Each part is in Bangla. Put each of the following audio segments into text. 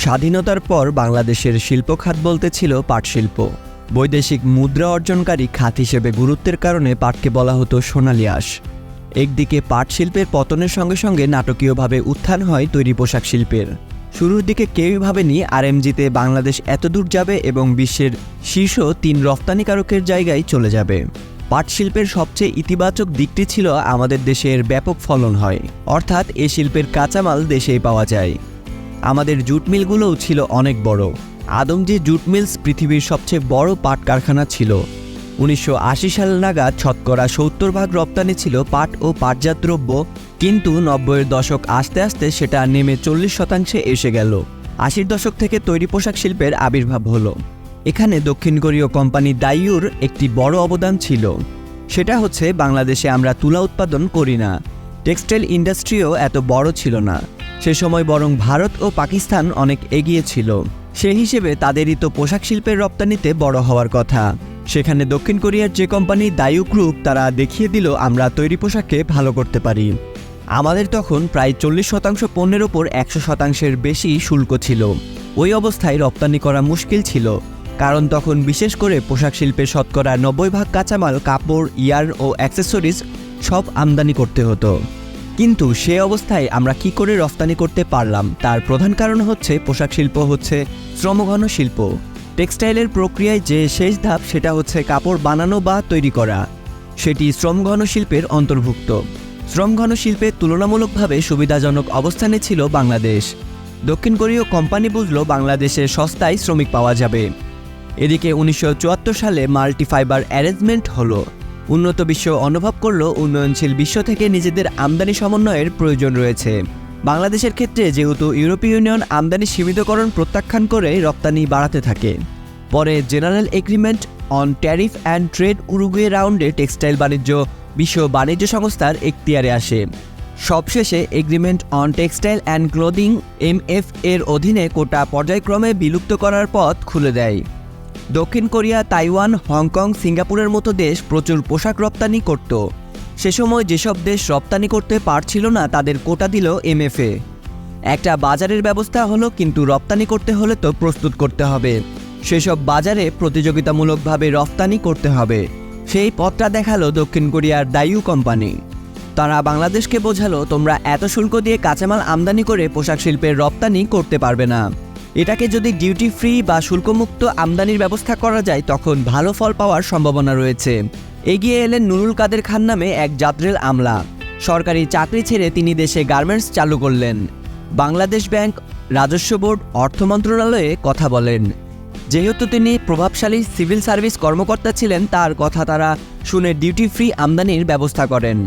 স্বাধীনতার পর বাংলাদেশের শিল্প খাত বলতে ছিল পাট শিল্প। বৈদেশিক মুদ্রা অর্জনকারী খাত হিসেবে গুরুত্বের কারণে পাটকে বলা হতো সোনালী আঁশ। একদিকে পাট শিল্পের পতনের সঙ্গে সঙ্গে নাটকীয়ভাবে উত্থান হয় তৈরি পোশাক শিল্পের। শুরুর দিকে কেউই ভাবেনি আরএমজিতে বাংলাদেশ এত দূর যাবে এবং বিশ্বের শীর্ষ 3 রপ্তানিকারকের জায়গায় চলে যাবে। পাট শিল্পের সবচেয়ে ইতিবাচক দিকটি ছিল আমাদের দেশের ব্যাপক ফলন হয়, অর্থাৎ এ শিল্পের কাঁচামাল দেশেই পাওয়া যায়। আমাদের জুট মিলগুলোও ছিল অনেক বড়। আদমজি জুট মিলস পৃথিবীর সবচেয়ে বড় পাট কারখানা ছিল। 1980 সাল নাগাদ শতকরা 70% রপ্তানি ছিল পাট ও পাটজাত দ্রব্য, কিন্তু 90-এর দশক আসতে আসতে সেটা নেমে 40% এসে গেল। 80-র দশক থেকে তৈরি পোশাক শিল্পের আবির্ভাব হলো। এখানে দক্ষিণ কোরীয় কোম্পানি দাইউর একটি বড় অবদান ছিল। সেটা হচ্ছে বাংলাদেশে আমরা তুলা উৎপাদন করি না, টেক্সটাইল ইন্ডাস্ট্রিও এত বড় ছিল না। সে সময় বরং ভারত ও পাকিস্তান অনেক এগিয়ে ছিল। সেই হিসেবে তাদেরই তো পোশাক শিল্পের রপ্তানিতে বড় হওয়ার কথা। সেখানে দক্ষিণ কোরিয়ার যে কোম্পানি দাইউ গ্রুপ, তারা দেখিয়ে দিল আমরা তৈরি পোশাককে ভালো করতে পারি। আমাদের তখন প্রায় 40% পণ্যের ওপর 100%-এর বেশি শুল্ক ছিল। ওই অবস্থায় রপ্তানি করা মুশকিল ছিল, কারণ তখন বিশেষ করে পোশাক শিল্পের শতকরা 90% কাঁচামাল, কাপড়, ইয়ার্ন ও অ্যাক্সেসরিজ সব আমদানি করতে হতো। কিন্তু সে অবস্থায় আমরা কি করে রপ্তানি করতে পারলাম, তার প্রধান কারণ হচ্ছে পোশাক শিল্প হচ্ছে শ্রমঘন শিল্প। টেক্সটাইলের প্রক্রিয়ায় যে শেষ ধাপ, সেটা হচ্ছে কাপড় বানানো বা তৈরি করা। সেটি শ্রমঘন শিল্পের অন্তর্ভুক্ত। শ্রমঘন শিল্পে তুলনামূলকভাবে সুবিধাজনক অবস্থানে ছিল বাংলাদেশ। দক্ষিণ কোরীয় কোম্পানি বুঝল বাংলাদেশে সস্তায় শ্রমিক পাওয়া যাবে। এদিকে 1974 সালে মাল্টি ফাইবার অ্যারেঞ্জমেন্ট হলো। উন্নত বিশ্ব অনুভব করল উন্নয়নশীল বিশ্ব থেকে নিজেদের আমদানি সমন্বয়ের প্রয়োজন রয়েছে। বাংলাদেশের ক্ষেত্রে যেহেতু ইউরোপীয় ইউনিয়ন আমদানি সীমিতকরণ প্রত্যাখ্যান করে রপ্তানি বাড়াতে থাকে। পরে general agreement on tariff and trade Uruguay রাউন্ডে টেক্সটাইল বাণিজ্য বিশ্ব বাণিজ্য সংস্থার এখতিয়ারে আসে। সবশেষে agreement on textile and clothing এমএফএর অধীনে কোটা পর্যায়ক্রমে বিলুপ্ত করার পথ খুলে দেয়। দক্ষিণ কোরিয়া, তাইওয়ান, হংকং, সিঙ্গাপুরের মতো দেশ প্রচুর পোশাক রপ্তানি করত। সে সময় যেসব দেশ রপ্তানি করতে পারছিল না, তাদের কোটা দিল এমএফএ। একটা বাজারের ব্যবস্থা হলো, কিন্তু রপ্তানি করতে হলে তো প্রস্তুত করতে হবে। সেসব বাজারে প্রতিযোগিতামূলকভাবে রপ্তানি করতে হবে। সেই পথটা দেখালো দক্ষিণ কোরিয়ার দাইউ কোম্পানি। তারা বাংলাদেশকে বোঝালো, তোমরা এত শুল্ক দিয়ে কাঁচামাল আমদানি করে পোশাক শিল্পের রপ্তানি করতে পারবে না। এটাকে যদি ডিউটি ফ্রি বা শুল্কমুক্ত আমদানির ব্যবস্থা করা যায়, তখন ভালো ফল পাওয়ার সম্ভাবনা রয়েছে। এগিয়ে এলেন নুরুল কাদের খান নামে এক জাদ্রেল আমলা। সরকারি চাকরি ছেড়ে তিনি দেশে গার্মেন্টস চালু করলেন। বাংলাদেশ ব্যাংক, রাজস্ব বোর্ড, অর্থ মন্ত্রণালয়ে কথা বলেন। যেহেতু তিনি প্রভাবশালী সিভিল সার্ভিস কর্মকর্তা ছিলেন, তার কথা তারা শুনে ডিউটি ফ্রি আমদানির ব্যবস্থা করেন।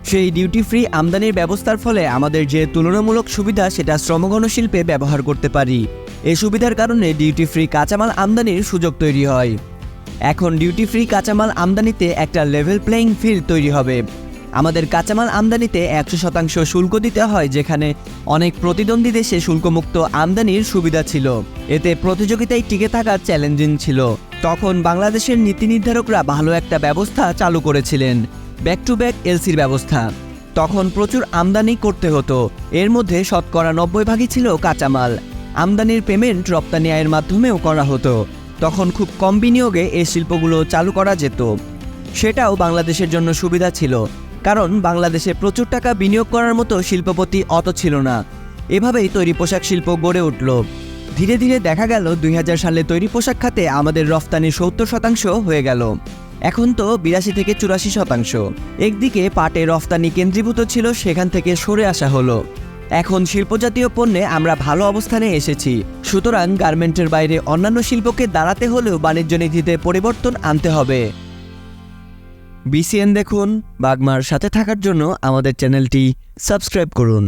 সেই ডিউটি ফ্রি আমদানির ব্যবস্থার ফলে আমাদের যে তুলনামূলক সুবিধা, সেটা শ্রমঘন শিল্পে ব্যবহার করতে পারি। এই সুবিধার কারণে ডিউটি ফ্রি কাঁচামাল আমদানির সুযোগ তৈরি হয়। এখন ডিউটি ফ্রি কাঁচামাল আমদানিতে একটা লেভেল প্লেইং ফিল্ড তৈরি হবে। আমাদের কাঁচামাল আমদানিতে 100% শুল্ক দিতে হয়, যেখানে অনেক প্রতিদ্বন্দ্বী দেশে শুল্কমুক্ত আমদানির সুবিধা ছিল। এতে প্রতিযোগিতায় টিকে থাকা চ্যালেঞ্জিং ছিল। তখন বাংলাদেশের নীতি নির্ধারকরা ভালো একটা ব্যবস্থা চালু করেছিলেন, ব্যাক টু ব্যাক এলসির ব্যবস্থা। তখন প্রচুর আমদানি করতে হতো। এর মধ্যে শতকরা 90% ছিল কাঁচামাল। আমদানির পেমেন্ট রপ্তানি আয়ের মাধ্যমেও করা হতো। তখন খুব কম বিনিয়োগে এই শিল্পগুলো চালু করা যেত। সেটাও বাংলাদেশের জন্য সুবিধা ছিল, কারণ বাংলাদেশে প্রচুর টাকা বিনিয়োগ করার মতো শিল্পপতি অত ছিল না। এভাবেই তৈরি পোশাক শিল্প গড়ে উঠল। ধীরে ধীরে দেখা গেল 2000 সালে তৈরি পোশাক খাতে আমাদের রপ্তানি 70% হয়ে গেল। এখন তো 82 থেকে 84%। একদিকে পাটে রপ্তানি কেন্দ্রীভূত ছিল, সেখান থেকে সরে আসা হলো। এখন শিল্পজাতীয় পণ্যে আমরা ভালো অবস্থানে এসেছি। সুতরাং গার্মেন্টের বাইরে অন্যান্য শিল্পকে দাঁড়াতে হলেও বাণিজ্য নীতিতে পরিবর্তন আনতে হবে। বিসিএন দেখুন। বাগমার সাথে থাকার জন্য আমাদের চ্যানেলটি সাবস্ক্রাইব করুন।